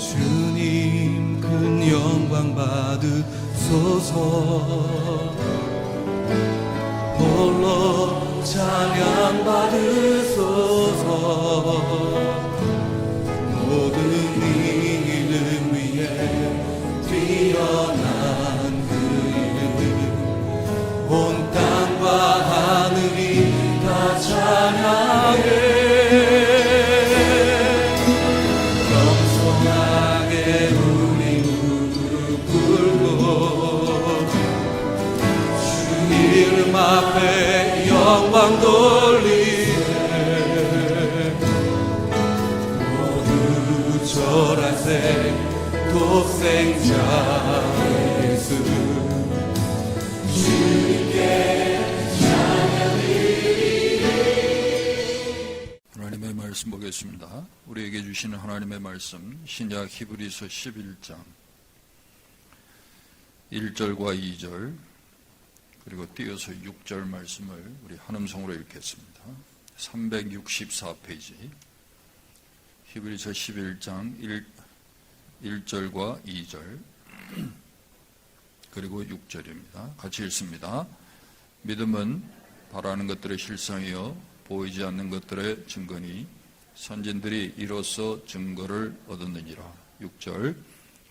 주님 큰 영광 받으소서. 홀로 찬양 받으소서. 모든 이름 위에 뛰어난 그 이름, 온 땅과 하늘이 다 찬양해. 겸손하게 우리 무릎 꿇고 주 이름 앞에 영광 돌리네. 모두 절하세 독생자 예수 주님께 하나님의 말씀 보겠습니다. 우리에게 주시는 하나님의 말씀 신약 히브리서 11장 1절과 2절 그리고 띄어서 6절 말씀을 우리 한음성으로 읽겠습니다. 364페이지 히브리서 11장 1절과 2절 그리고 6절입니다. 같이 읽습니다. 믿음은 바라는 것들의 실상이요 보이지 않는 것들의 증거니 선진들이 이로써 증거를 얻었느니라. 6절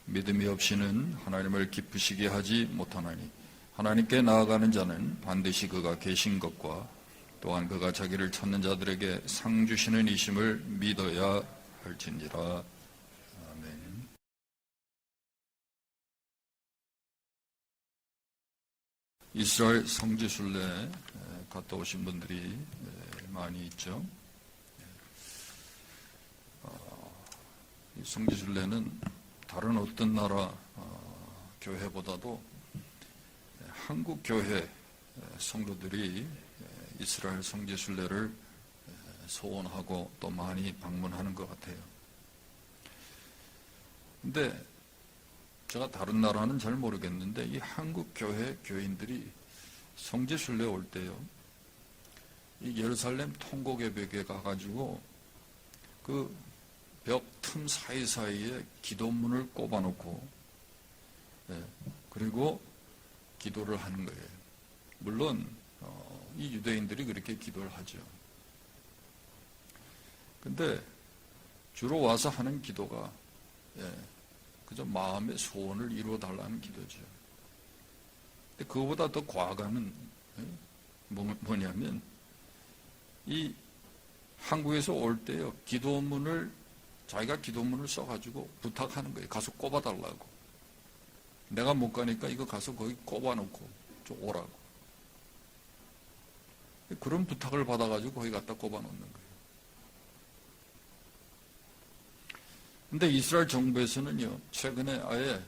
믿음이 없이는 하나님을 기쁘시게 하지 못하나니 하나님께 나아가는 자는 반드시 그가 계신 것과 또한 그가 자기를 찾는 자들에게 상 주시는 이심을 믿어야 할지니라. 아멘. 이스라엘 성지순례 갔다 오신 분들이 많이 있죠. 이 성지순례는 다른 어떤 나라 교회보다도 한국 교회 성도들이 이스라엘 성지순례를 소원하고 또 많이 방문하는 것 같아요. 근데 제가 다른 나라는 잘 모르겠는데 이 한국 교회 교인들이 성지순례 올 때요, 이 예루살렘 통곡의 벽에 가가지고 그 벽 틈 사이사이에 기도문을 꼽아놓고 그리고 기도를 하는 거예요. 물론 이 유대인들이 그렇게 기도를 하죠. 근데 주로 와서 하는 기도가 그저 마음의 소원을 이루어달라는 기도죠. 근데 그거보다 더 과감한 뭐냐면 이 한국에서 올 때요, 자기가 기도문을 써가지고 부탁하는 거예요. 가서 꼽아달라고. 내가 못 가니까 이거 가서 거기 꼽아놓고 좀 오라고. 그런 부탁을 받아가지고 거기 갖다 꼽아놓는 거예요. 근데 이스라엘 정부에서는요, 최근에 아예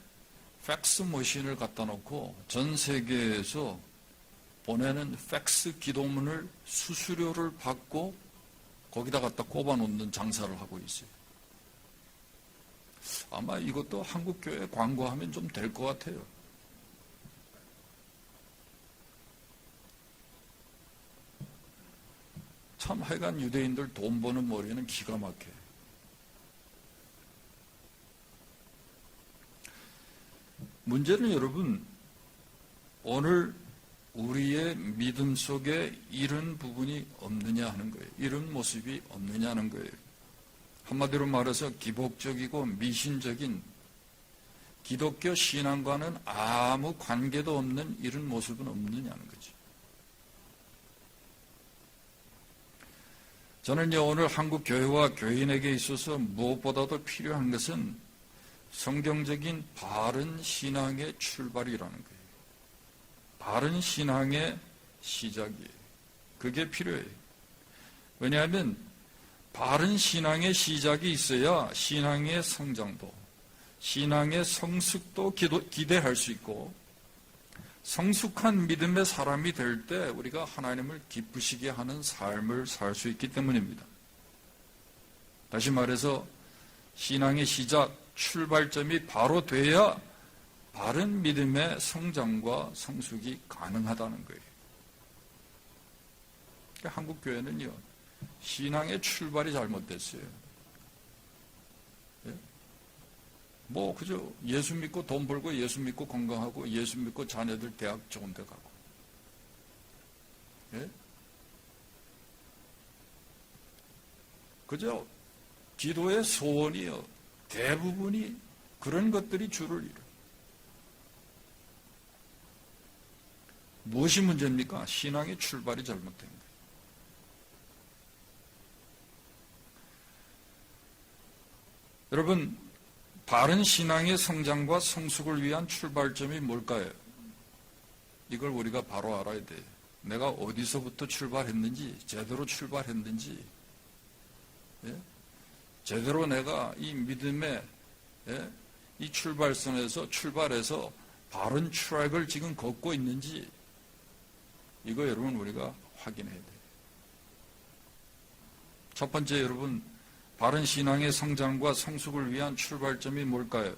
팩스 머신을 갖다 놓고 전 세계에서 보내는 팩스 기도문을 수수료를 받고 거기다 갖다 꼽아놓는 장사를 하고 있어요. 아마 이것도 한국교회 광고하면 좀 될 것 같아요. 참 하여간 유대인들 돈 버는 머리는 기가 막혀요. 문제는 여러분, 오늘 우리의 믿음 속에 이런 부분이 없느냐 하는 거예요. 이런 모습이 없느냐 하는 거예요. 한마디로 말해서 기복적이고 미신적인 기독교 신앙과는 아무 관계도 없는 이런 모습은 없느냐는 거죠. 저는요, 오늘 한국 교회와 교인에게 있어서 무엇보다도 필요한 것은 성경적인 바른 신앙의 출발이라는 거예요. 바른 신앙의 시작이에요. 그게 필요해요. 왜냐하면 바른 신앙의 시작이 있어야 신앙의 성장도, 신앙의 성숙도 기대할 수 있고, 성숙한 믿음의 사람이 될 때 우리가 하나님을 기쁘시게 하는 삶을 살 수 있기 때문입니다. 다시 말해서 신앙의 시작, 출발점이 바로 돼야 바른 믿음의 성장과 성숙이 가능하다는 거예요. 한국 교회는요, 신앙의 출발이 잘못됐어요. 그죠? 예수 믿고 돈 벌고, 예수 믿고 건강하고, 예수 믿고 자녀들 대학 좋은 데 가고. 예? 그죠? 기도의 소원이요. 대부분이 그런 것들이 주를 이뤄. 무엇이 문제입니까? 신앙의 출발이 잘못된 거예요. 여러분, 바른 신앙의 성장과 성숙을 위한 출발점이 뭘까요? 이걸 우리가 바로 알아야 돼요. 내가 어디서부터 출발했는지, 제대로 출발했는지, 예? 제대로 내가 이 믿음의 이 출발해서 바른 트랙을 지금 걷고 있는지, 이거 여러분 우리가 확인해야 돼요. 첫 번째, 여러분, 바른 신앙의 성장과 성숙을 위한 출발점이 뭘까요?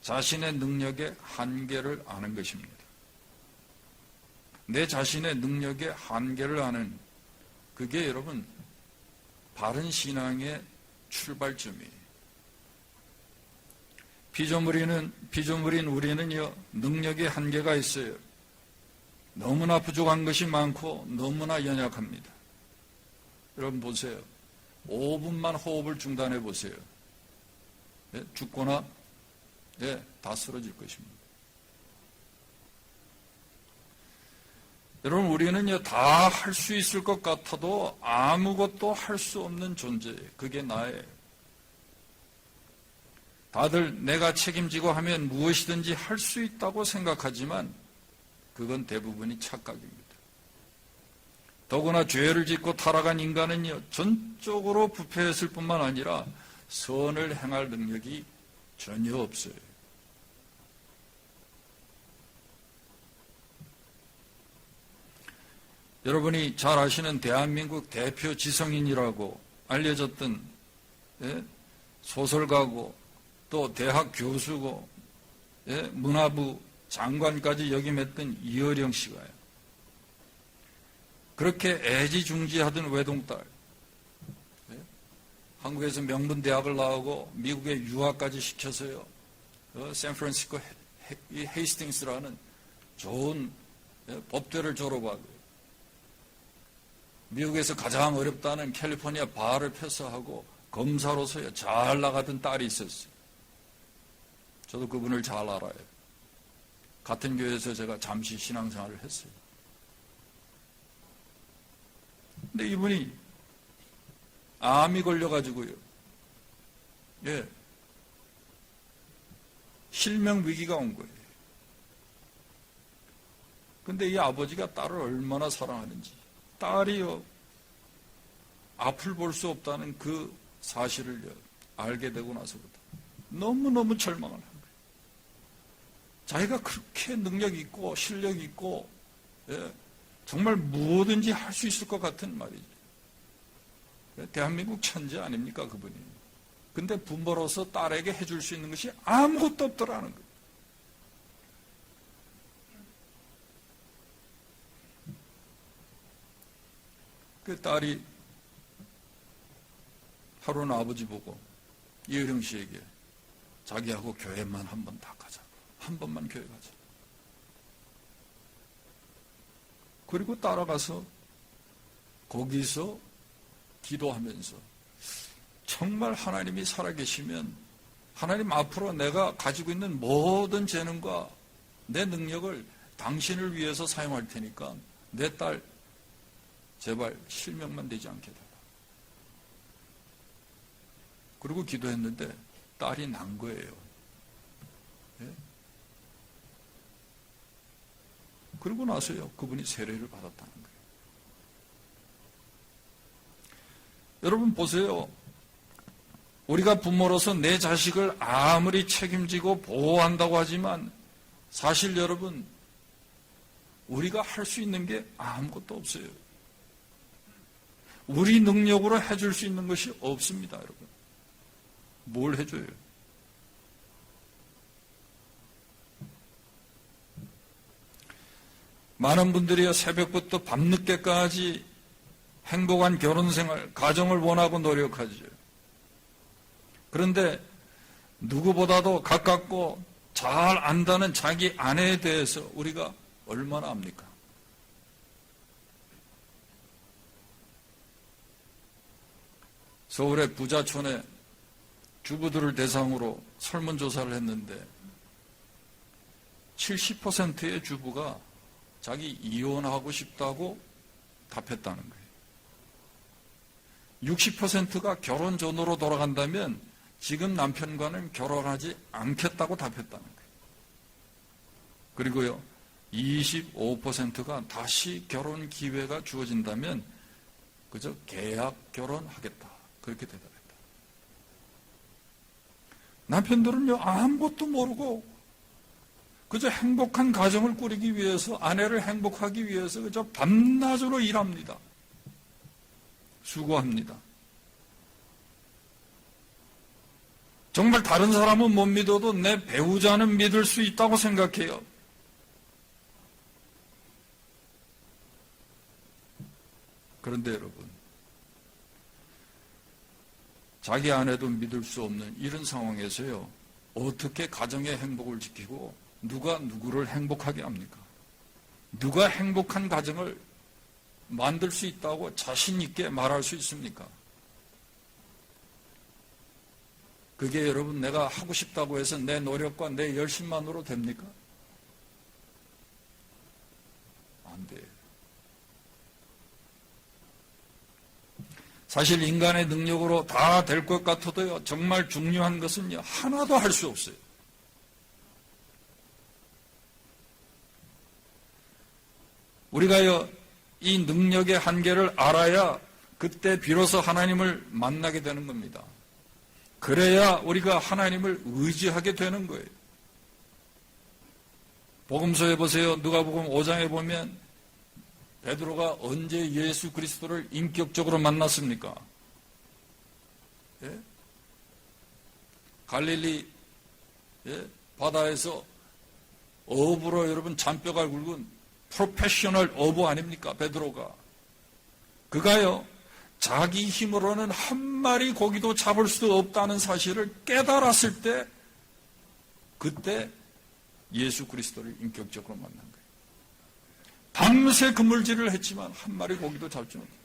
자신의 능력의 한계를 아는 것입니다. 내 자신의 능력의 한계를 아는, 그게 여러분 바른 신앙의 출발점이에요. 피조물인 우리는요, 능력의 한계가 있어요. 너무나 부족한 것이 많고 너무나 연약합니다. 여러분 보세요. 5분만 호흡을 중단해 보세요. 예? 죽거나 다 쓰러질 것입니다. 여러분, 우리는요, 다 할 수 있을 것 같아도 아무것도 할 수 없는 존재예요. 그게 나예요. 다들 내가 책임지고 하면 무엇이든지 할 수 있다고 생각하지만 그건 대부분이 착각입니다. 더구나 죄를 짓고 타락한 인간은요, 전적으로 부패했을 뿐만 아니라 선을 행할 능력이 전혀 없어요. 여러분이 잘 아시는 대한민국 대표 지성인이라고 알려졌던 소설가고 또 대학 교수고 문화부 장관까지 역임했던 이어령 씨가요. 그렇게 애지중지하던 외동딸, 한국에서 명문대학을 나오고 미국에 유학까지 시켜서요, 샌프란시스코 헤이스팅스라는 좋은 법대를 졸업하고 미국에서 가장 어렵다는 캘리포니아 바를 패스하고 검사로서요 잘 나가던 딸이 있었어요. 저도 그분을 잘 알아요. 같은 교회에서 제가 잠시 신앙생활을 했어요. 근데 이분이 암이 걸려가지고요, 실명 위기가 온 거예요. 근데 이 아버지가 딸을 얼마나 사랑하는지, 딸이요 앞을 볼 수 없다는 그 사실을 알게 되고 나서부터 너무너무 절망을 한 거예요. 자기가 그렇게 능력 있고 실력 있고 정말 무엇든지 할 수 있을 것 같은 말이죠. 대한민국 천재 아닙니까 그분이. 근데 부모로서 딸에게 해줄 수 있는 것이 아무것도 없더라는 거예요. 그 딸이 하루는 아버지 보고 이어령 씨에게 자기하고 교회만 한 번 다 가자. 한 번만 교회 가자. 그리고 따라가서 거기서 기도하면서 정말 하나님이 살아계시면 하나님 앞으로 내가 가지고 있는 모든 재능과 내 능력을 당신을 위해서 사용할 테니까 내 딸 제발 실명만 되지 않게 해달라. 그리고 기도했는데 딸이 난 거예요. 그러고 나서요 그분이 세례를 받았다는 거예요. 여러분 보세요. 우리가 부모로서 내 자식을 아무리 책임지고 보호한다고 하지만 사실 여러분 우리가 할 수 있는 게 아무것도 없어요. 우리 능력으로 해줄 수 있는 것이 없습니다, 여러분. 뭘 해줘요? 많은 분들이 새벽부터 밤늦게까지 행복한 결혼생활, 가정을 원하고 노력하죠. 그런데 누구보다도 가깝고 잘 안다는 자기 아내에 대해서 우리가 얼마나 압니까? 서울의 부자촌에 주부들을 대상으로 설문조사를 했는데 70%의 주부가 자기 이혼하고 싶다고 답했다는 거예요. 60%가 결혼 전으로 돌아간다면 지금 남편과는 결혼하지 않겠다고 답했다는 거예요. 그리고요, 25%가 다시 결혼 기회가 주어진다면 그저 계약 결혼하겠다. 그렇게 대답했다. 남편들은요, 아무것도 모르고 그저 행복한 가정을 꾸리기 위해서, 아내를 행복하기 위해서 그저 밤낮으로 일합니다. 수고합니다. 정말 다른 사람은 못 믿어도 내 배우자는 믿을 수 있다고 생각해요. 그런데 여러분, 자기 아내도 믿을 수 없는 이런 상황에서요, 어떻게 가정의 행복을 지키고 누가 누구를 행복하게 합니까? 누가 행복한 가정을 만들 수 있다고 자신 있게 말할 수 있습니까? 그게 여러분 내가 하고 싶다고 해서 내 노력과 내 열심만으로 됩니까? 안 돼요. 사실 인간의 능력으로 다 될 것 같아도요, 정말 중요한 것은요, 하나도 할 수 없어요. 우리가요, 이 능력의 한계를 알아야 그때 비로소 하나님을 만나게 되는 겁니다. 그래야 우리가 하나님을 의지하게 되는 거예요. 복음서에 보세요. 누가복음 5장에 보면 베드로가 언제 예수 그리스도를 인격적으로 만났습니까? 예? 갈릴리 바다에서 어부로 여러분 잔뼈가 굵은 프로페셔널 어부 아닙니까? 베드로가. 그가요, 자기 힘으로는 한 마리 고기도 잡을 수 없다는 사실을 깨달았을 때, 그때 예수 그리스도를 인격적으로 만난 거예요. 밤새 그물질을 했지만 한 마리 고기도 잡지 못해요.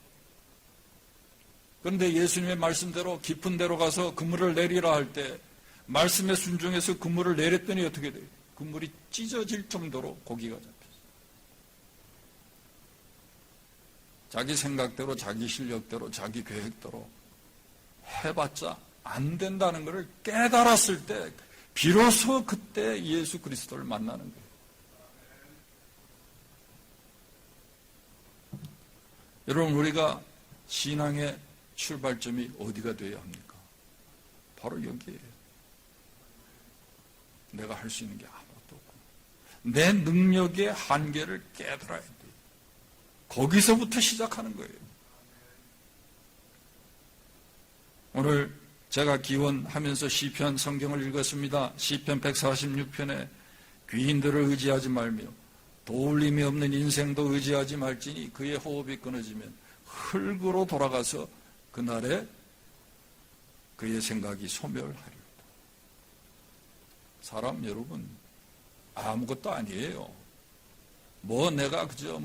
그런데 예수님의 말씀대로 깊은 데로 가서 그물을 내리라 할 때 말씀에 순종해서 그물을 내렸더니 어떻게 돼요? 그물이 찢어질 정도로 고기가 잡혔어요. 자기 생각대로, 자기 실력대로, 자기 계획대로 해봤자 안 된다는 것을 깨달았을 때 비로소 그때 예수 그리스도를 만나는 거예요. 여러분, 우리가 신앙의 출발점이 어디가 되어야 합니까? 바로 여기에요. 내가 할 수 있는 게 아무것도 없고 내 능력의 한계를 깨달아야 돼요. 거기서부터 시작하는 거예요. 오늘 제가 기원하면서 시편 성경을 읽었습니다. 시편 146편에 귀인들을 의지하지 말며 도울림이 없는 인생도 의지하지 말지니 그의 호흡이 끊어지면 흙으로 돌아가서 그날에 그의 생각이 소멸하리로다. 사람 여러분, 아무것도 아니에요. 뭐 내가 그저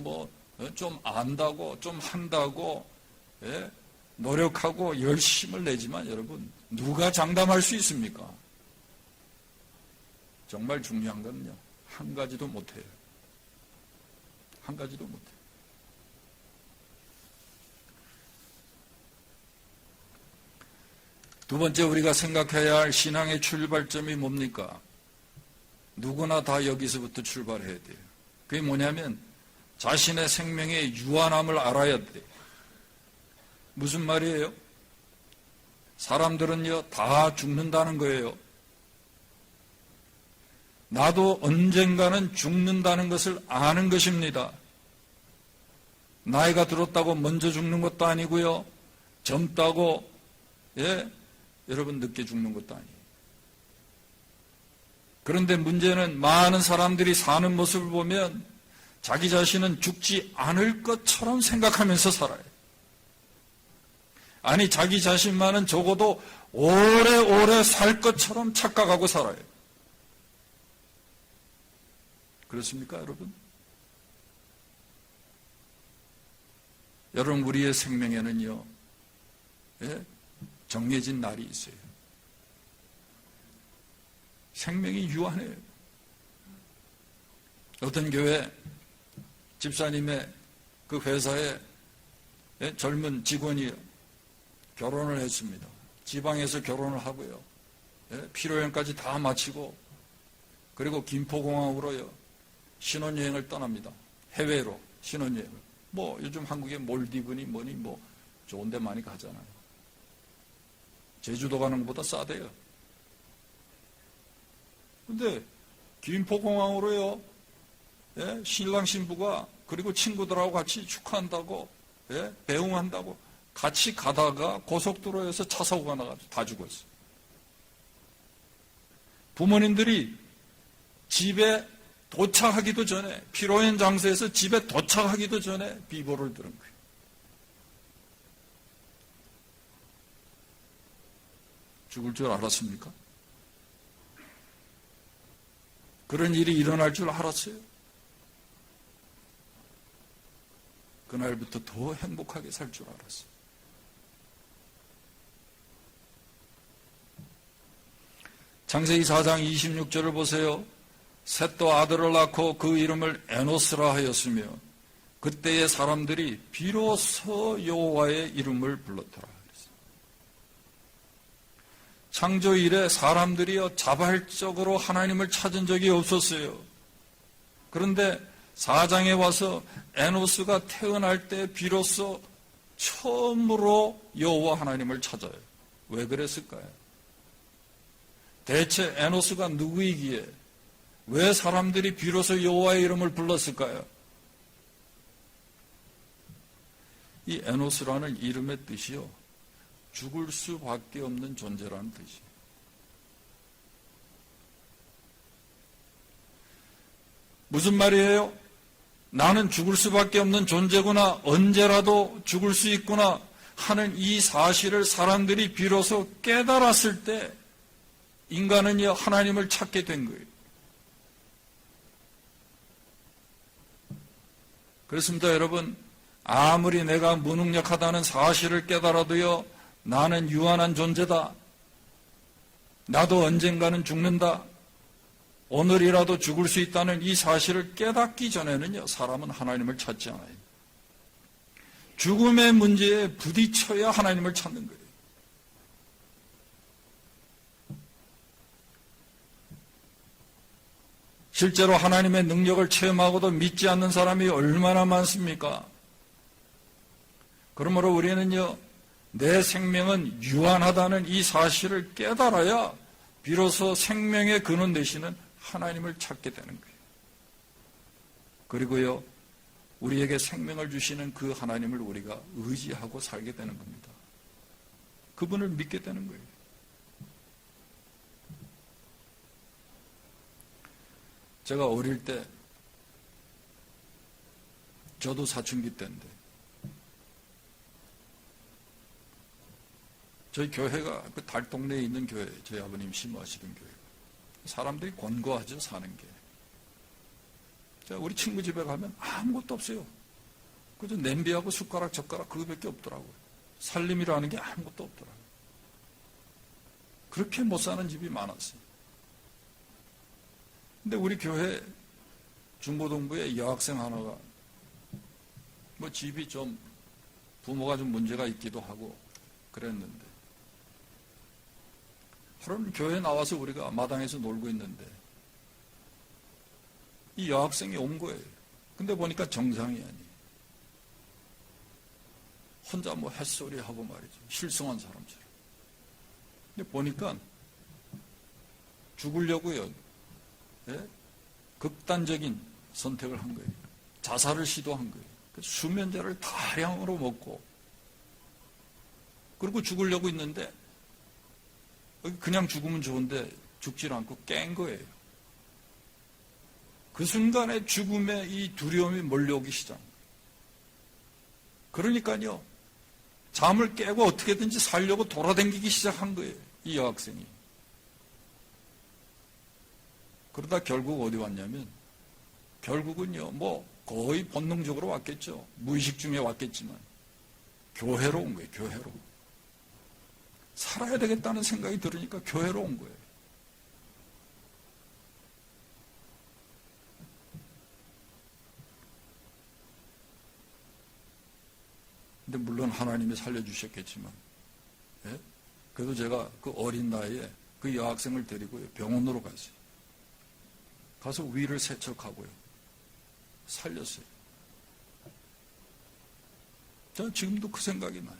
좀 안다고, 좀 한다고, 노력하고 열심을 내지만 여러분, 누가 장담할 수 있습니까? 정말 중요한 건요, 한 가지도 못해요. 한 가지도 못해요. 두 번째 우리가 생각해야 할 신앙의 출발점이 뭡니까? 누구나 다 여기서부터 출발해야 돼요. 그게 뭐냐면 자신의 생명의 유한함을 알아야 돼요. 무슨 말이에요? 사람들은요, 다 죽는다는 거예요. 나도 언젠가는 죽는다는 것을 아는 것입니다. 나이가 들었다고 먼저 죽는 것도 아니고요. 젊다고 여러분 늦게 죽는 것도 아니에요. 그런데 문제는 많은 사람들이 사는 모습을 보면 자기 자신은 죽지 않을 것처럼 생각하면서 살아요. 아니, 자기 자신만은 적어도 오래오래 살 것처럼 착각하고 살아요. 그렇습니까, 여러분? 여러분, 우리의 생명에는요, 정해진 날이 있어요. 생명이 유한해요. 어떤 교회 집사님의 그 회사에 젊은 직원이 결혼을 했습니다. 지방에서 결혼을 하고요. 피로연까지 다 마치고, 그리고 김포공항으로요, 신혼여행을 떠납니다. 해외로 신혼여행을. 요즘 한국에 몰디브니 뭐니 좋은 데 많이 가잖아요. 제주도 가는 것보다 싸대요. 근데 김포공항으로요, 신랑 신부가 그리고 친구들하고 같이 축하한다고, 배웅한다고 같이 가다가 고속도로에서 차 사고가 나가지고 다 죽었어요. 부모님들이 집에 도착하기도 전에, 피로연 장소에서 집에 도착하기도 전에 비보를 들은 거예요. 죽을 줄 알았습니까? 그런 일이 일어날 줄 알았어요. 그날부터 더 행복하게 살 줄 알았어요. 창세기 4장 26절을 보세요. 셋도 아들을 낳고 그 이름을 에노스라 하였으며 그때의 사람들이 비로소 여호와의 이름을 불렀더라. 창조 이래 사람들이요 자발적으로 하나님을 찾은 적이 없었어요. 그런데 4장에 와서 에노스가 태어날 때 비로소 처음으로 여호와 하나님을 찾아요. 왜 그랬을까요? 대체 에노스가 누구이기에 왜 사람들이 비로소 여호와의 이름을 불렀을까요? 이 에노스라는 이름의 뜻이요, 죽을 수밖에 없는 존재라는 뜻이에요. 무슨 말이에요? 나는 죽을 수밖에 없는 존재구나, 언제라도 죽을 수 있구나 하는 이 사실을 사람들이 비로소 깨달았을 때 인간은요 하나님을 찾게 된 거예요. 그렇습니다, 여러분. 아무리 내가 무능력하다는 사실을 깨달아도요, 나는 유한한 존재다. 나도 언젠가는 죽는다. 오늘이라도 죽을 수 있다는 이 사실을 깨닫기 전에는요, 사람은 하나님을 찾지 않아요. 죽음의 문제에 부딪혀야 하나님을 찾는 거예요. 실제로 하나님의 능력을 체험하고도 믿지 않는 사람이 얼마나 많습니까? 그러므로 우리는요, 내 생명은 유한하다는 이 사실을 깨달아야 비로소 생명의 근원 되시는 하나님을 찾게 되는 거예요. 그리고요, 우리에게 생명을 주시는 그 하나님을 우리가 의지하고 살게 되는 겁니다. 그분을 믿게 되는 거예요. 제가 어릴 때, 저도 사춘기 때인데, 저희 교회가 그 달 동네에 있는 교회예요. 저희 아버님 심호하시던 교회. 사람들이 권고하죠, 사는 게. 제가 우리 친구 집에 가면 아무것도 없어요. 그저 냄비하고 숟가락, 젓가락 그거밖에 없더라고요. 살림이라는 게 아무것도 없더라고요. 그렇게 못 사는 집이 많았어요. 근데 우리 교회 중고등부에 여학생 하나가 집이 좀 부모가 좀 문제가 있기도 하고 그랬는데, 하루는 교회에 나와서 우리가 마당에서 놀고 있는데 이 여학생이 온 거예요. 근데 보니까 정상이 아니에요. 혼자 햇소리하고 말이죠. 실성한 사람처럼. 근데 보니까 죽으려고요. 극단적인 선택을 한 거예요. 자살을 시도한 거예요. 수면제를 다량으로 먹고, 그리고 죽으려고 있는데 그냥 죽으면 좋은데 죽질 않고 깬 거예요. 그 순간에 죽음의 이 두려움이 몰려오기 시작합니다. 그러니까요, 잠을 깨고 어떻게든지 살려고 돌아다니기 시작한 거예요. 이 여학생이. 그러다 결국 어디 왔냐면 결국은요 거의 본능적으로 왔겠죠. 무의식 중에 왔겠지만 교회로 온 거예요. 교회로. 살아야 되겠다는 생각이 들으니까 교회로 온 거예요. 근데 물론 하나님이 살려주셨겠지만, 예? 그래도 제가 그 어린 나이에 그 여학생을 데리고 병원으로 갔어요. 가서 위를 세척하고요. 살렸어요. 저는 지금도 그 생각이 나요.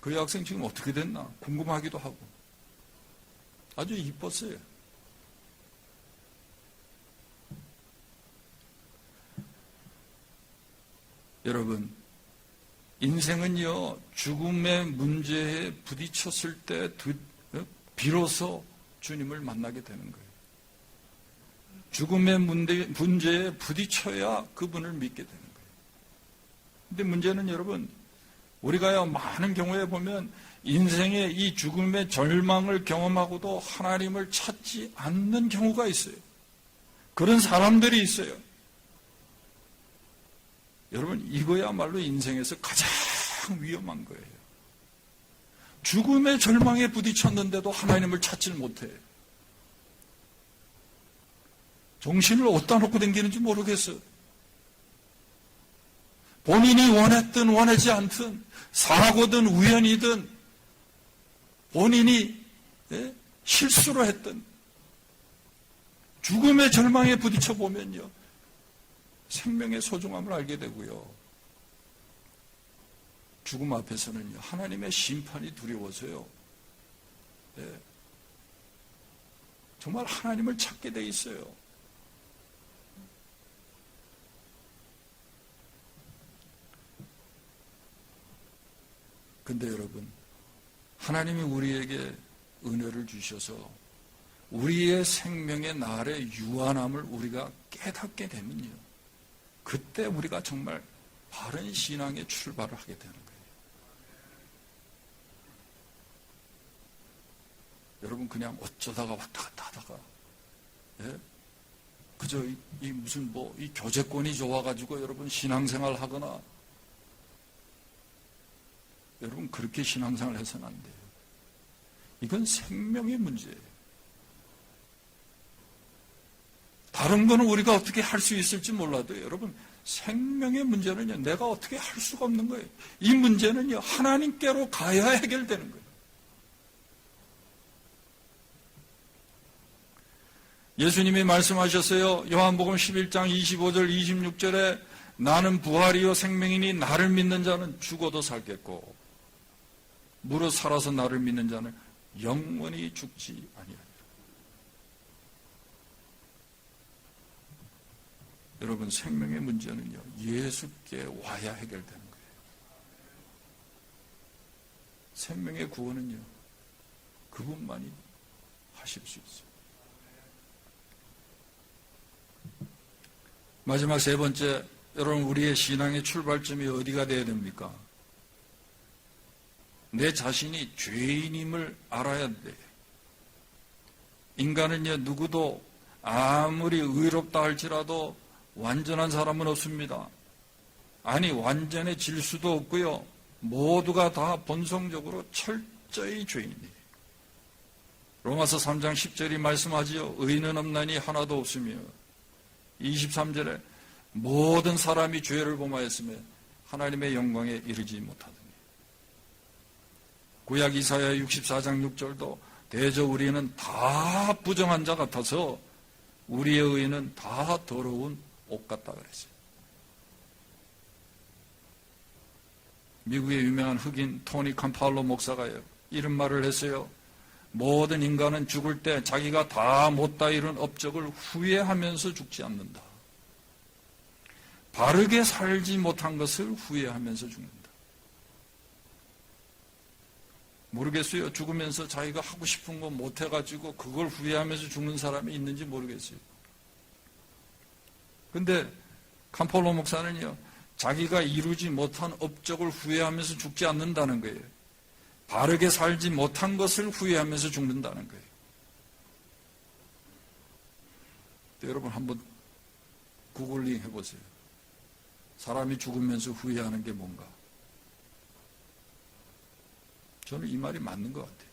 그 여학생 지금 어떻게 됐나 궁금하기도 하고. 아주 이뻤어요. 여러분, 인생은요, 죽음의 문제에 부딪혔을 때 비로소 주님을 만나게 되는 거예요. 죽음의 문제에 부딪혀야 그분을 믿게 되는 거예요. 근데 문제는 여러분, 우리가요, 많은 경우에 보면 인생의 이 죽음의 절망을 경험하고도 하나님을 찾지 않는 경우가 있어요. 그런 사람들이 있어요. 여러분, 이거야말로 인생에서 가장 위험한 거예요. 죽음의 절망에 부딪혔는데도 하나님을 찾질 못해요. 정신을 어디다 놓고 다니는지 모르겠어요. 본인이 원했든 원하지 않든 사고든 우연이든 본인이 실수로 했든 죽음의 절망에 부딪혀 보면요, 생명의 소중함을 알게 되고요. 죽음 앞에서는요, 하나님의 심판이 두려워서요. 정말 하나님을 찾게 돼 있어요. 근데 여러분, 하나님이 우리에게 은혜를 주셔서 우리의 생명의 날의 유한함을 우리가 깨닫게 되면요, 그때 우리가 정말 바른 신앙의 출발을 하게 되는 거예요. 여러분, 그냥 어쩌다가 왔다 갔다 하다가, 그저 이 무슨 이 교제권이 좋아가지고 여러분 신앙생활 하거나, 여러분 그렇게 신앙생활 해서는 안 돼요. 이건 생명의 문제예요. 다른 거는 우리가 어떻게 할 수 있을지 몰라도 여러분, 생명의 문제는요, 내가 어떻게 할 수가 없는 거예요. 이 문제는요, 하나님께로 가야 해결되는 거예요. 예수님이 말씀하셨어요. 요한복음 11장 25절 26절에 나는 부활이요 생명이니 나를 믿는 자는 죽어도 살겠고 무릇 살아서 나를 믿는 자는 영원히 죽지 아니하리라. 여러분, 생명의 문제는요, 예수께 와야 해결되는 거예요. 생명의 구원은요, 그분만이 하실 수 있어요. 마지막 세 번째, 여러분, 우리의 신앙의 출발점이 어디가 되어야 됩니까? 내 자신이 죄인임을 알아야 돼요. 인간은요, 누구도 아무리 의롭다 할지라도 완전한 사람은 없습니다. 아니, 완전해질 수도 없고요. 모두가 다 본성적으로 철저히 죄인이에요. 로마서 3장 10절이 말씀하지요. 의인은 없나니 하나도 없으며 23절에 모든 사람이 죄를 범하였으며 하나님의 영광에 이르지 못하더니. 구약 이사야 64장 6절도 대저 우리는 다 부정한 자 같아서 우리의 의인은 다 더러운 옷 같다 그랬어요. 미국의 유명한 흑인 토니 캄팔로 목사가요, 이런 말을 했어요. 모든 인간은 죽을 때 자기가 다 못다 이룬 업적을 후회하면서 죽지 않는다. 바르게 살지 못한 것을 후회하면서 죽는다. 모르겠어요. 죽으면서 자기가 하고 싶은 거 못해가지고 그걸 후회하면서 죽는 사람이 있는지 모르겠어요. 근데 캄폴로 목사는요, 자기가 이루지 못한 업적을 후회하면서 죽지 않는다는 거예요. 바르게 살지 못한 것을 후회하면서 죽는다는 거예요. 여러분 한번 구글링 해보세요. 사람이 죽으면서 후회하는 게 뭔가? 저는 이 말이 맞는 것 같아요.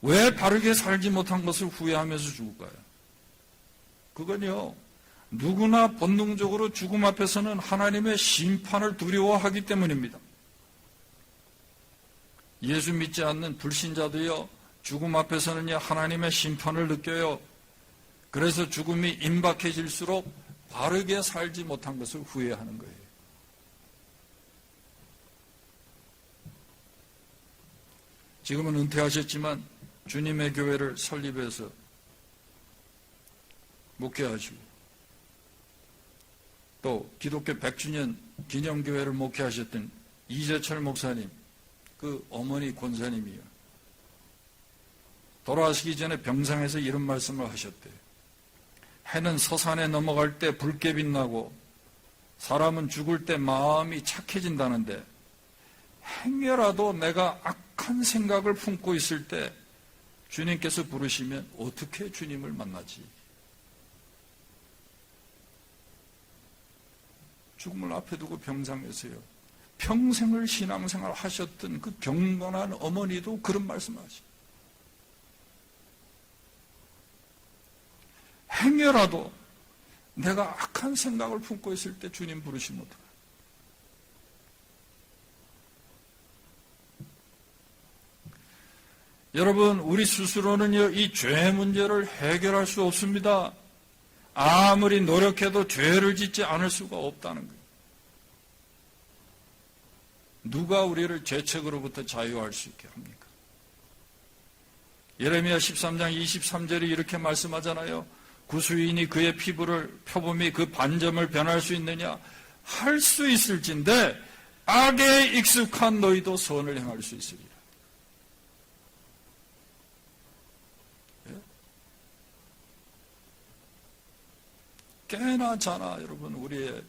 왜 바르게 살지 못한 것을 후회하면서 죽을까요? 그건요, 누구나 본능적으로 죽음 앞에서는 하나님의 심판을 두려워하기 때문입니다. 예수 믿지 않는 불신자도요, 죽음 앞에서는요, 하나님의 심판을 느껴요. 그래서 죽음이 임박해질수록 바르게 살지 못한 것을 후회하는 거예요. 지금은 은퇴하셨지만 주님의 교회를 설립해서 목회하시고 또 기독교 100주년 기념교회를 목회하셨던 이재철 목사님, 그 어머니 권사님이요. 돌아가시기 전에 병상에서 이런 말씀을 하셨대요. 해는 서산에 넘어갈 때 붉게 빛나고 사람은 죽을 때 마음이 착해진다는데 행여라도 내가 악한 생각을 품고 있을 때 주님께서 부르시면 어떻게 주님을 만나지? 죽음을 앞에 두고 병상에서요. 평생을 신앙생활 하셨던 그 경건한 어머니도 그런 말씀을 하시죠. 행여라도 내가 악한 생각을 품고 있을 때 주님 부르시면 어떡해? 여러분, 우리 스스로는요, 이 죄 문제를 해결할 수 없습니다. 아무리 노력해도 죄를 짓지 않을 수가 없다는 거예요. 누가 우리를 죄책으로부터 자유할 수 있게 합니까? 예레미야 13장 23절이 이렇게 말씀하잖아요. 구수인이 그의 피부를 표범이 그 반점을 변할 수 있느냐? 할 수 있을진데 악에 익숙한 너희도 선을 행할 수 있으리라. 꽤나 자나 여러분 우리의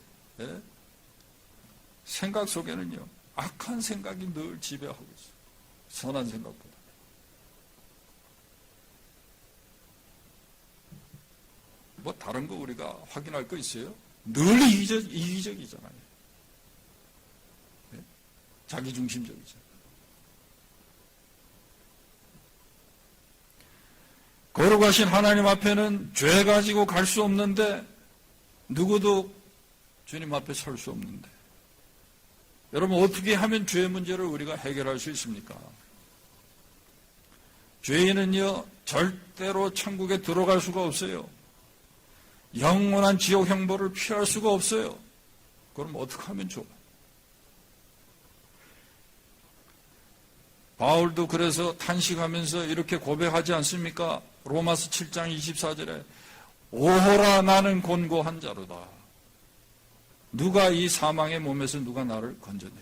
생각 속에는요 악한 생각이 늘 지배하고 있어요. 선한 생각보다. 뭐 다른 거 우리가 확인할 거 있어요? 늘 이기적이잖아요. 자기중심적이죠. 거룩하신 하나님 앞에는 죄 가지고 갈 수 없는데 누구도 주님 앞에 설 수 없는데 여러분 어떻게 하면 죄 문제를 우리가 해결할 수 있습니까? 죄인은요 절대로 천국에 들어갈 수가 없어요. 영원한 지옥 형벌을 피할 수가 없어요. 그럼 어떻게 하면 좋아? 바울도 그래서 탄식하면서 이렇게 고백하지 않습니까? 로마서 7장 24절에 오호라 나는 곤고한 자로다. 누가 이 사망의 몸에서 누가 나를 건져내려.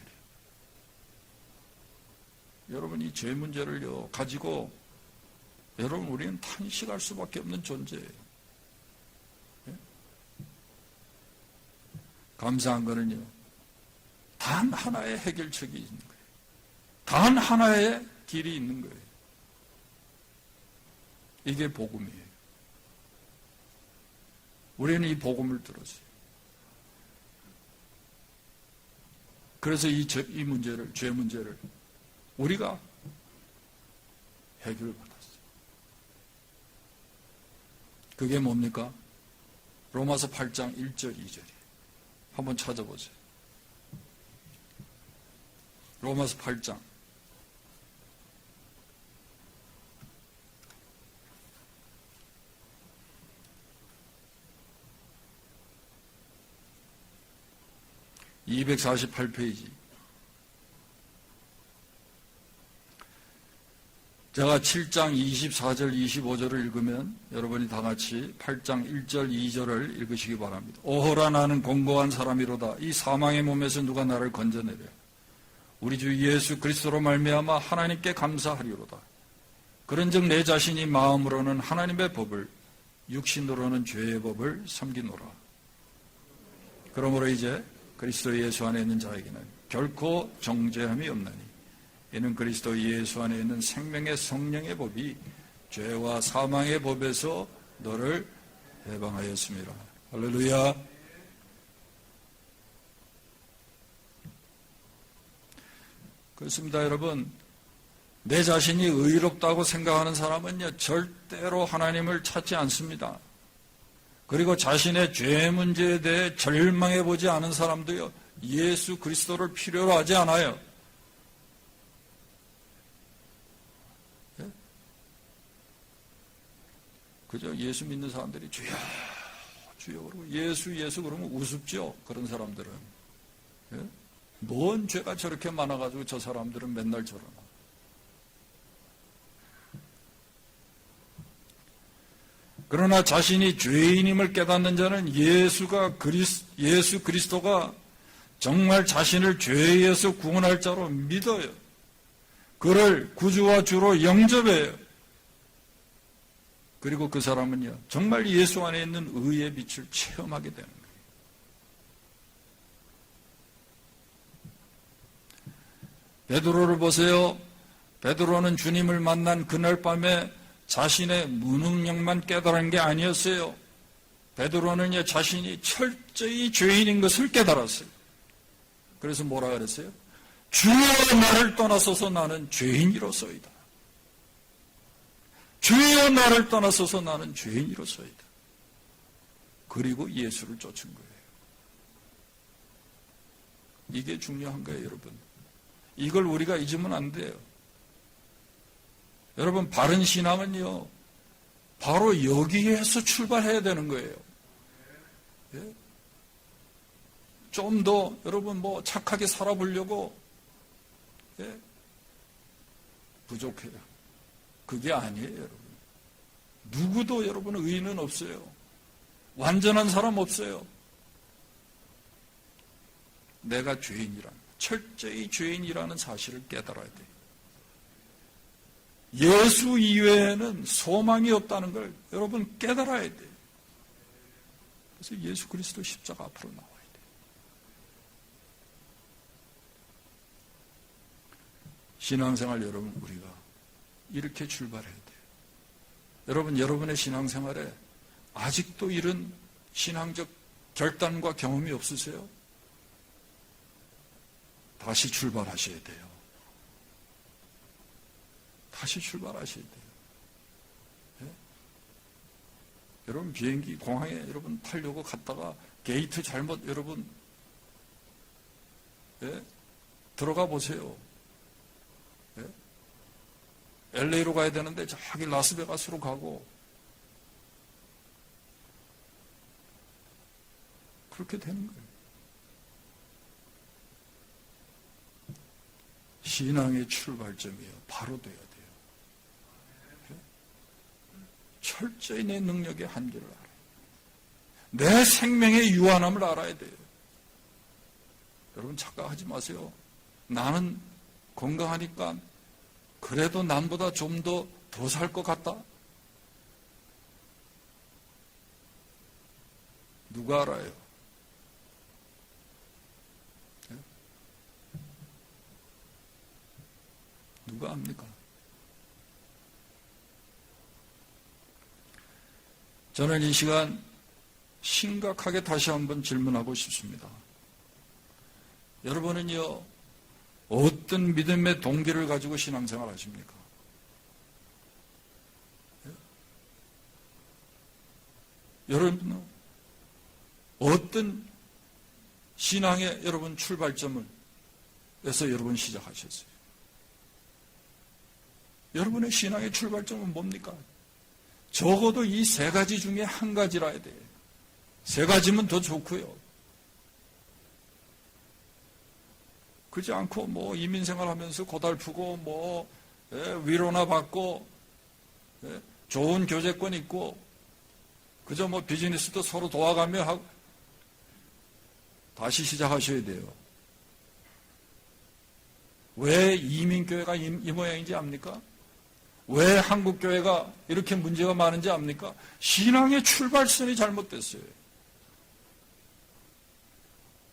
여러분 이 죄 문제를요 가지고 여러분 우리는 탄식할 수밖에 없는 존재예요. 예? 감사한 거는요 단 하나의 해결책이 있는 거예요. 단 하나의 길이 있는 거예요. 이게 복음이에요. 우리는 이 복음을 들었어요. 그래서 이 문제를, 죄 문제를 우리가 해결받았어요. 그게 뭡니까? 로마서 8장 1절, 2절이에요. 한번 찾아보세요. 로마서 8장. (248페이지) 제가 7장 24절 25절을 읽으면 여러분이 다 같이 8장 1절 2절을 읽으시기 바랍니다. 오호라 나는 공고한 사람이로다. 이 사망의 몸에서 누가 나를 건져내려. 우리 주 예수 그리스도로 말미암아 하나님께 감사하리로다. 그런즉 내 자신이 마음으로는 하나님의 법을, 육신으로는 죄의 법을 섬기노라. 그러므로 이제 그리스도 예수 안에 있는 자에게는 결코 정죄함이 없나니 이는 그리스도 예수 안에 있는 생명의 성령의 법이 죄와 사망의 법에서 너를 해방하였습니다. 할렐루야. 그렇습니다, 여러분. 내 자신이 의롭다고 생각하는 사람은요, 절대로 하나님을 찾지 않습니다. 그리고 자신의 죄 문제에 대해 절망해 보지 않은 사람도요, 예수 그리스도를 필요로 하지 않아요. 예? 그죠? 예수 믿는 사람들이 주여, 주여 그러고 예수, 예수 그러면 우습죠? 그런 사람들은. 예? 뭔 죄가 저렇게 많아가지고 저 사람들은 맨날 저러나. 그러나 자신이 죄인임을 깨닫는 자는 예수 그리스도가 정말 자신을 죄에 의해서 구원할 자로 믿어요. 그를 구주와 주로 영접해요. 그리고 그 사람은요, 정말 예수 안에 있는 의의 빛을 체험하게 되는 거예요. 베드로를 보세요. 베드로는 주님을 만난 그날 밤에 자신의 무능력만 깨달은 게 아니었어요. 베드로는 자신이 철저히 죄인인 것을 깨달았어요. 그래서 뭐라 그랬어요? 주여 나를 떠나소서 나는 죄인이로소이다. 주여 나를 떠나소서 나는 죄인이로소이다. 그리고 예수를 쫓은 거예요. 이게 중요한 거예요, 여러분. 이걸 우리가 잊으면 안 돼요. 여러분, 바른 신앙은요, 바로 여기에서 출발해야 되는 거예요. 예? 좀 더 여러분 착하게 살아보려고 부족해요. 그게 아니에요, 여러분. 누구도 여러분 의인은 없어요. 완전한 사람 없어요. 내가 철저히 죄인이라는 사실을 깨달아야 돼요. 예수 이외에는 소망이 없다는 걸 여러분 깨달아야 돼요. 그래서 예수 그리스도 십자가 앞으로 나와야 돼요. 신앙생활 여러분, 우리가 이렇게 출발해야 돼요. 여러분, 여러분의 신앙생활에 아직도 이런 신앙적 결단과 경험이 없으세요? 다시 출발하셔야 돼요. 다시 출발하셔야 돼요. 예? 여러분, 비행기 공항에 여러분 타려고 갔다가 게이트 잘못 여러분 들어가 보세요. LA로 가야 되는데 저기 라스베가스로 가고 그렇게 되는 거예요. 신앙의 출발점이에요. 바로 돼야 돼요. 철저히 내 능력의 한계를 알아요. 내 생명의 유한함을 알아야 돼요. 여러분, 착각하지 마세요. 나는 건강하니까 그래도 남보다 좀 더 살 것 같다? 누가 알아요? 누가 압니까? 저는 이 시간 심각하게 다시 한번 질문하고 싶습니다. 여러분은요, 어떤 믿음의 동기를 가지고 신앙생활 하십니까? 여러분은 어떤 신앙의 여러분 출발점을 해서 여러분 시작하셨어요? 여러분의 신앙의 출발점은 뭡니까? 적어도 이 세 가지 중에 한 가지라 해야 돼요. 세 가지면 더 좋고요. 그렇지 않고 이민생활 하면서 고달프고 위로나 받고 좋은 교제권 있고 그저 비즈니스도 서로 도와가며 하고 다시 시작하셔야 돼요. 왜 이민교회가 이 모양인지 압니까? 왜 한국교회가 이렇게 문제가 많은지 압니까? 신앙의 출발선이 잘못됐어요.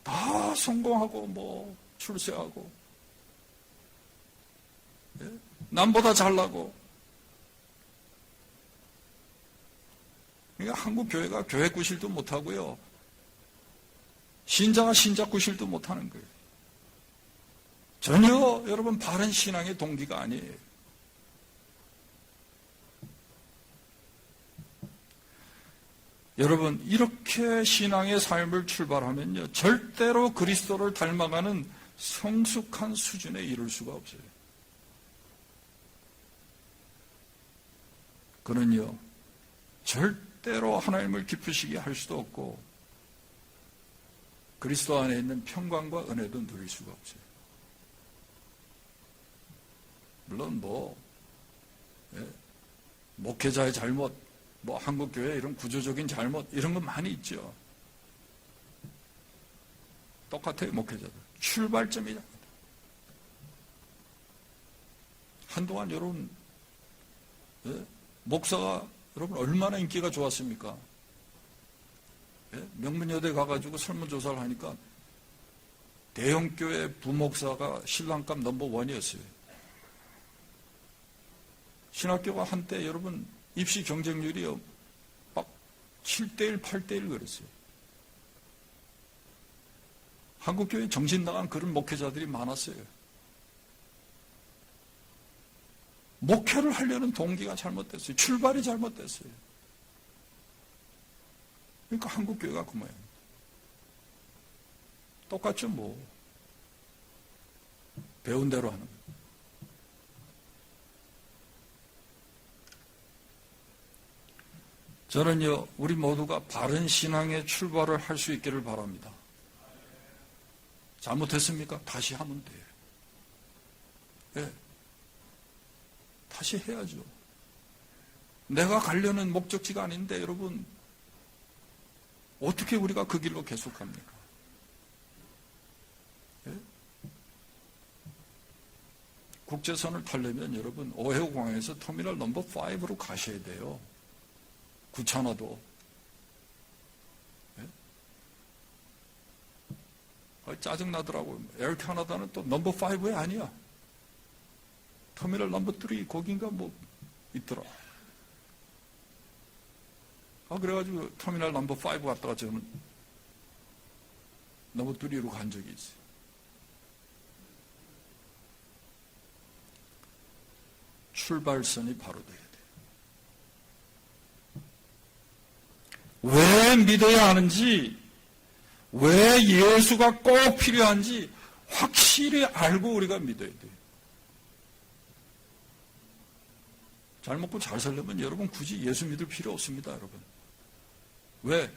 다 성공하고 뭐 출세하고 남보다 잘나고, 그러니까 한국 교회가 교회 구실도 못하고요, 신자가 신자 구실도 못하는 거예요. 전혀 여러분 바른 신앙의 동기가 아니에요. 여러분, 이렇게 신앙의 삶을 출발하면요, 절대로 그리스도를 닮아가는 성숙한 수준에 이를 수가 없어요. 그는요, 절대로 하나님을 기쁘시게 할 수도 없고 그리스도 안에 있는 평강과 은혜도 누릴 수가 없어요. 물론 목회자의 잘못, 한국교회 이런 구조적인 잘못, 이런 건 많이 있죠. 똑같아요, 목회자들. 출발점이 잘못돼요. 한동안 여러분, 목사가 여러분 얼마나 인기가 좋았습니까? 명문여대 가가지고 설문조사를 하니까 대형교회 부목사가 신랑감 넘버1이었어요. 신학교가 한때 여러분 입시 경쟁률이 막 7대1, 8대1 그랬어요. 한국교회에 정신 나간 그런 목회자들이 많았어요. 목회를 하려는 동기가 잘못됐어요. 출발이 잘못됐어요. 그러니까 한국교회가 그 모양입니다. 똑같죠, 배운 대로 하는 거예요. 저는요, 우리 모두가 바른 신앙의 출발을 할 수 있기를 바랍니다. 잘못했습니까? 다시 하면 돼요. 네. 다시 해야죠. 내가 가려는 목적지가 아닌데 여러분, 어떻게 우리가 그 길로 계속합니까? 네? 국제선을 타려면 여러분 오해공항에서 터미널 넘버 5로 가셔야 돼요. 구차나도. 네? 짜증나더라고요. 에어캐나다는 또 넘버 5에 아니야. 터미널 넘버 3 거긴가 있더라. 그래가지고 터미널 넘버 5 갔다가 저는 넘버 3로 간 적이 있어요. 출발선이 바로 돼야 돼요. 왜 믿어야 하는지, 왜 예수가 꼭 필요한지 확실히 알고 우리가 믿어야 돼요. 잘 먹고 잘 살려면 여러분 굳이 예수 믿을 필요 없습니다, 여러분. 왜?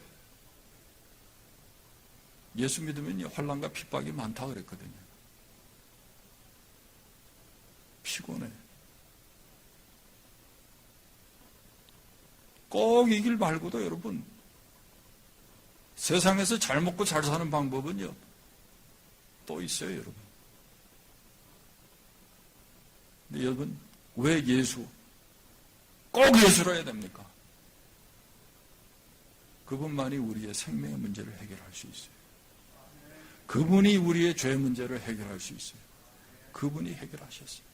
예수 믿으면 환난과 핍박이 많다 그랬거든요. 피곤해. 꼭 이 길 말고도 여러분, 세상에서 잘 먹고 잘 사는 방법은요, 또 있어요, 여러분. 근데 여러분, 왜 꼭 예수로 해야 됩니까? 그분만이 우리의 생명의 문제를 해결할 수 있어요. 그분이 우리의 죄 문제를 해결할 수 있어요. 그분이 해결하셨어요.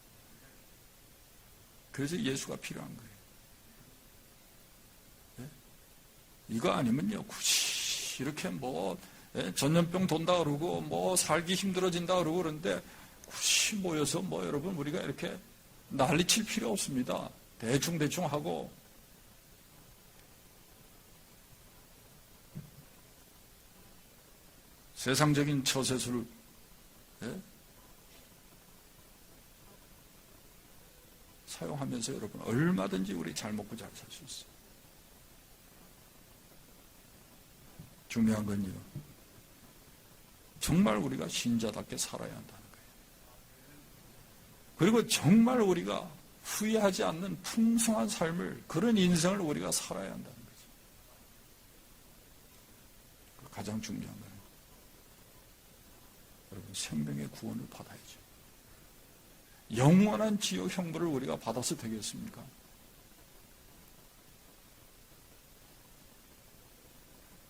그래서 예수가 필요한 거예요. 네? 이거 아니면요, 굳이 이렇게 전염병 돈다 그러고 살기 힘들어진다 그러고 그러는데 굳이 모여서 여러분 우리가 이렇게 난리칠 필요 없습니다. 대충 하고 세상적인 처세술 사용하면서 여러분 얼마든지 우리 잘 먹고 잘 살 수 있어요. 중요한 건요, 정말 우리가 신자답게 살아야 한다는 거예요. 그리고 정말 우리가 후회하지 않는 풍성한 삶을, 그런 인생을 우리가 살아야 한다는 거죠. 가장 중요한 거예요. 여러분, 생명의 구원을 받아야죠. 영원한 지옥 형벌을 우리가 받아서 되겠습니까?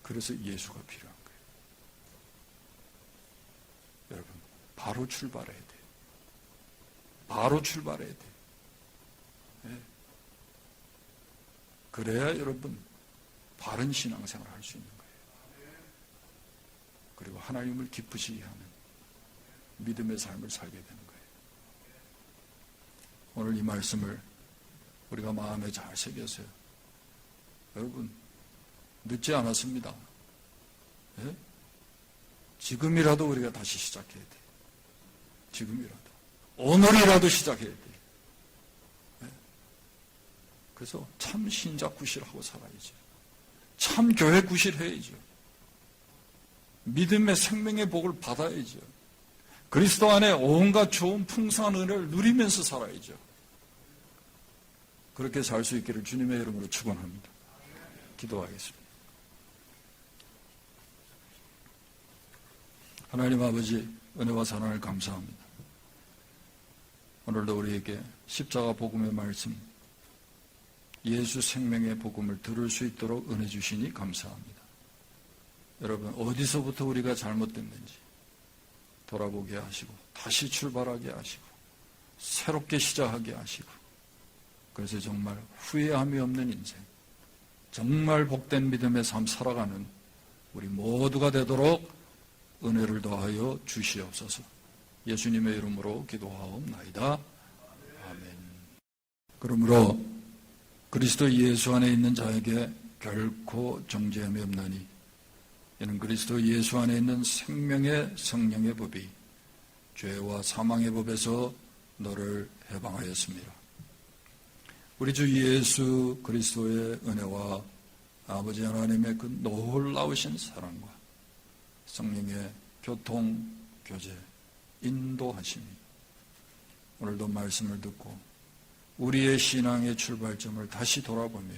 그래서 예수가 필요한 거예요. 여러분, 바로 출발해야 돼요. 바로 출발해야 돼요. 네. 그래야 여러분 바른 신앙생활을 할 수 있는 거예요. 그리고 하나님을 기쁘시게 하는 믿음의 삶을 살게 되는 거예요. 오늘 이 말씀을 우리가 마음에 잘 새겼어요. 여러분, 늦지 않았습니다. 예? 지금이라도 우리가 다시 시작해야 돼요. 지금이라도. 오늘이라도 시작해야 돼요. 예? 그래서 참 신자 구실하고 살아야죠. 참 교회 구실해야죠. 믿음의 생명의 복을 받아야죠. 그리스도 안에 온갖 좋은 풍성한 은혜를 누리면서 살아야죠. 그렇게 살 수 있기를 주님의 이름으로 축원합니다. 기도하겠습니다. 하나님 아버지, 은혜와 사랑을 감사합니다. 오늘도 우리에게 십자가 복음의 말씀, 예수 생명의 복음을 들을 수 있도록 은혜 주시니 감사합니다. 여러분, 어디서부터 우리가 잘못됐는지 돌아보게 하시고 다시 출발하게 하시고 새롭게 시작하게 하시고, 그래서 정말 후회함이 없는 인생, 정말 복된 믿음의 삶 살아가는 우리 모두가 되도록 은혜를 더하여 주시옵소서. 예수님의 이름으로 기도하옵나이다. 아멘. 그러므로 그리스도 예수 안에 있는 자에게 결코 정죄함이 없나니 이는 그리스도 예수 안에 있는 생명의 성령의 법이 죄와 사망의 법에서 너를 해방하였습니다. 우리 주 예수 그리스도의 은혜와 아버지 하나님의 그 놀라우신 사랑과 성령의 교통, 교제, 인도하심이 오늘도 말씀을 듣고 우리의 신앙의 출발점을 다시 돌아보며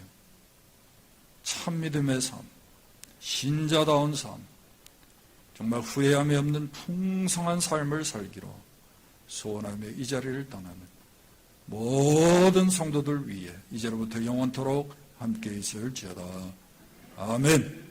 참 믿음의 삶, 신자다운 삶, 정말 후회함이 없는 풍성한 삶을 살기로 소원하며 이 자리를 떠나는 모든 성도들 위해 이제로부터 영원토록 함께 있을지어다. 아멘.